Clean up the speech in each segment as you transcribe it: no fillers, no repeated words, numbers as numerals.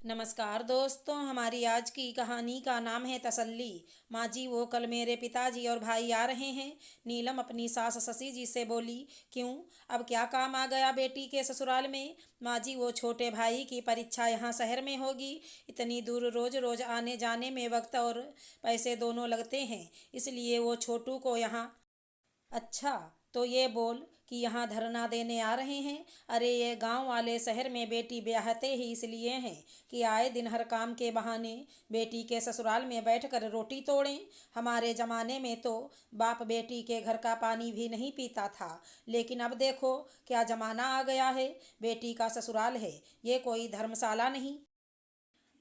नमस्कार दोस्तों, हमारी आज की कहानी का नाम है तसल्ली। माँ जी, वो कल मेरे पिताजी और भाई आ रहे हैं। नीलम अपनी सास शशि जी से बोली। क्यों, अब क्या काम आ गया बेटी के ससुराल में? माँ जी, वो छोटे भाई की परीक्षा यहाँ शहर में होगी। इतनी दूर रोज रोज आने जाने में वक्त और पैसे दोनों लगते हैं, इसलिए वो छोटू को यहाँ। अच्छा, तो ये बोल कि यहाँ धरना देने आ रहे हैं। अरे, ये गांव वाले शहर में बेटी ब्याहते ही इसलिए हैं कि आए दिन हर काम के बहाने बेटी के ससुराल में बैठकर रोटी तोड़ें। हमारे ज़माने में तो बाप बेटी के घर का पानी भी नहीं पीता था, लेकिन अब देखो क्या ज़माना आ गया है। बेटी का ससुराल है, ये कोई धर्मशाला नहीं।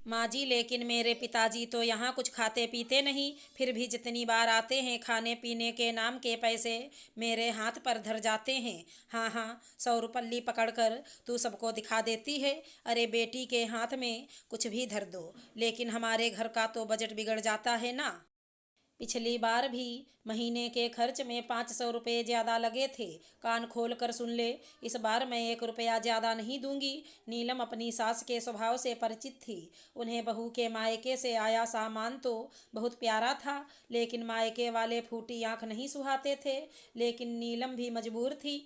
माँ जी, लेकिन मेरे पिताजी तो यहाँ कुछ खाते पीते नहीं, फिर भी जितनी बार आते हैं खाने पीने के नाम के पैसे मेरे हाथ पर धर जाते हैं। हाँ हाँ, 100 रुपये पकड़कर तू सबको दिखा देती है। अरे, बेटी के हाथ में कुछ भी धर दो, लेकिन हमारे घर का तो बजट बिगड़ जाता है ना। पिछली बार भी महीने के खर्च में 500 रुपये ज़्यादा लगे थे। कान खोल कर सुन ले, इस बार मैं 1 रुपया ज़्यादा नहीं दूंगी। नीलम अपनी सास के स्वभाव से परिचित थी। उन्हें बहू के मायके से आया सामान तो बहुत प्यारा था, लेकिन मायके वाले फूटी आंख नहीं सुहाते थे। लेकिन नीलम भी मजबूर थी।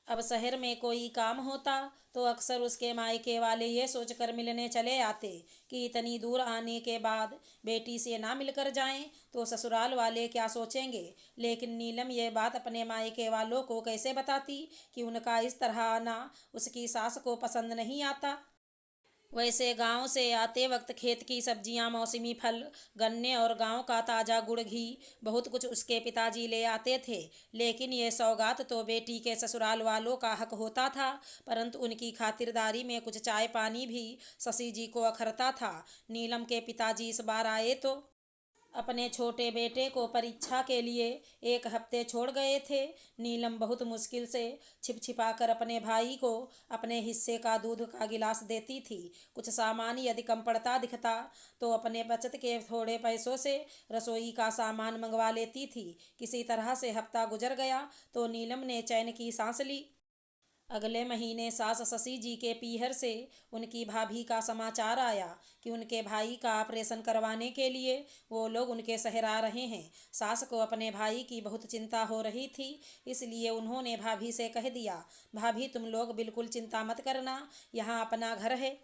अब शहर में कोई काम होता तो अक्सर उसके मायके वाले ये सोचकर मिलने चले आते कि इतनी दूर आने के बाद बेटी से ना मिलकर जाएं तो ससुराल वाले क्या सोचेंगे। लेकिन नीलम ये बात अपने मायके वालों को कैसे बताती कि उनका इस तरह आना उसकी सास को पसंद नहीं आता। वैसे गांव से आते वक्त खेत की सब्जियां, मौसमी फल, गन्ने और गांव का ताज़ा गुड़ घी बहुत कुछ उसके पिताजी ले आते थे। लेकिन ये सौगात तो बेटी के ससुराल वालों का हक होता था, परंतु उनकी खातिरदारी में कुछ चाय पानी भी शशि जी को अखरता था। नीलम के पिताजी इस बार आए तो अपने छोटे बेटे को परीक्षा के लिए 1 हफ्ते छोड़ गए थे। नीलम बहुत मुश्किल से छिप छिपा कर अपने भाई को अपने हिस्से का दूध का गिलास देती थी। कुछ सामान यदि कम पड़ता दिखता तो अपने बचत के थोड़े पैसों से रसोई का सामान मंगवा लेती थी। किसी तरह से हफ्ता गुजर गया तो नीलम ने चैन की सांस ली। अगले महीने सास शशि जी के पीहर से उनकी भाभी का समाचार आया कि उनके भाई का ऑपरेशन करवाने के लिए वो लोग उनके शहर आ रहे हैं। सास को अपने भाई की बहुत चिंता हो रही थी, इसलिए उन्होंने भाभी से कह दिया, भाभी तुम लोग बिल्कुल चिंता मत करना, यहाँ अपना घर है,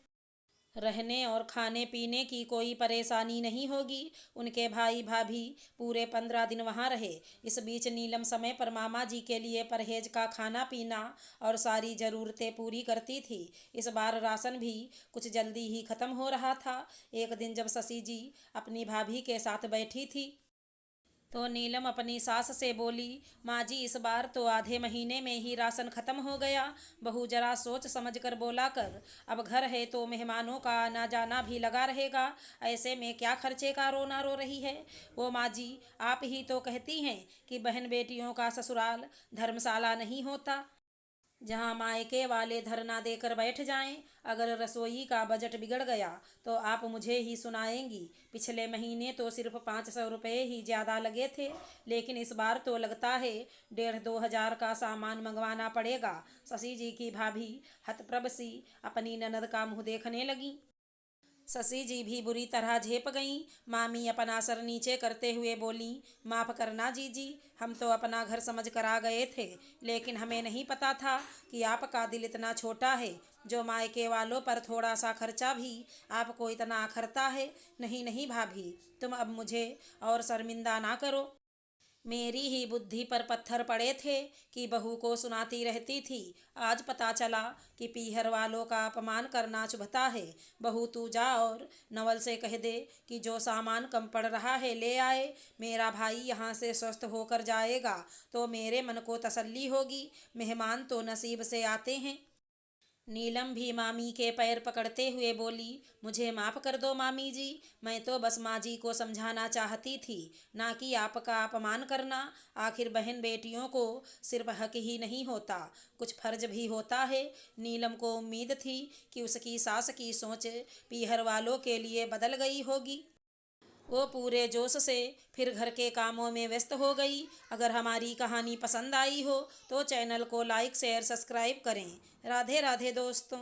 रहने और खाने पीने की कोई परेशानी नहीं होगी। उनके भाई भाभी पूरे 15 दिन वहाँ रहे। इस बीच नीलम समय पर मामा जी के लिए परहेज का खाना पीना और सारी ज़रूरतें पूरी करती थी। इस बार राशन भी कुछ जल्दी ही ख़त्म हो रहा था। एक दिन जब शशि जी अपनी भाभी के साथ बैठी थी तो नीलम अपनी सास से बोली, माँ जी, इस बार तो आधे महीने में ही राशन खत्म हो गया। बहू जरा सोच समझ कर बोला कर, अब घर है तो मेहमानों का आना जाना भी लगा रहेगा, ऐसे में क्या खर्चे का रोना रो रही है। वो माँ जी, आप ही तो कहती हैं कि बहन बेटियों का ससुराल धर्मशाला नहीं होता जहाँ मायके वाले धरना देकर बैठ जाएं। अगर रसोई का बजट बिगड़ गया तो आप मुझे ही सुनाएंगी। पिछले महीने तो सिर्फ 500 रुपये ही ज़्यादा लगे थे, लेकिन इस बार तो लगता है 1,500-2,000 का सामान मंगवाना पड़ेगा। शशि जी की भाभी हतप्रभ सी अपनी ननद का मुँह देखने लगी। शशि जी भी बुरी तरह झेप गईं। मामी अपना सर नीचे करते हुए बोली, माफ़ करना जीजी, हम तो अपना घर समझ कर आ गए थे, लेकिन हमें नहीं पता था कि आपका दिल इतना छोटा है जो मायके वालों पर थोड़ा सा खर्चा भी आपको इतना अखरता है। नहीं नहीं भाभी, तुम अब मुझे और शर्मिंदा ना करो। मेरी ही बुद्धि पर पत्थर पड़े थे कि बहू को सुनाती रहती थी। आज पता चला कि पीहर वालों का अपमान करना चुभता है। बहू तू जा और नवल से कह दे कि जो सामान कम पड़ रहा है ले आए। मेरा भाई यहाँ से स्वस्थ होकर जाएगा तो मेरे मन को तसल्ली होगी। मेहमान तो नसीब से आते हैं। नीलम भी मामी के पैर पकड़ते हुए बोली, मुझे माफ़ कर दो मामी जी, मैं तो बस माँ जी को समझाना चाहती थी, ना कि आपका अपमान करना। आखिर बहन बेटियों को सिर्फ हक ही नहीं होता, कुछ फर्ज भी होता है। नीलम को उम्मीद थी कि उसकी सास की सोच पीहर वालों के लिए बदल गई होगी। वो पूरे जोश से फिर घर के कामों में व्यस्त हो गई। अगर हमारी कहानी पसंद आई हो तो चैनल को लाइक शेयर सब्सक्राइब करें। राधे राधे दोस्तों।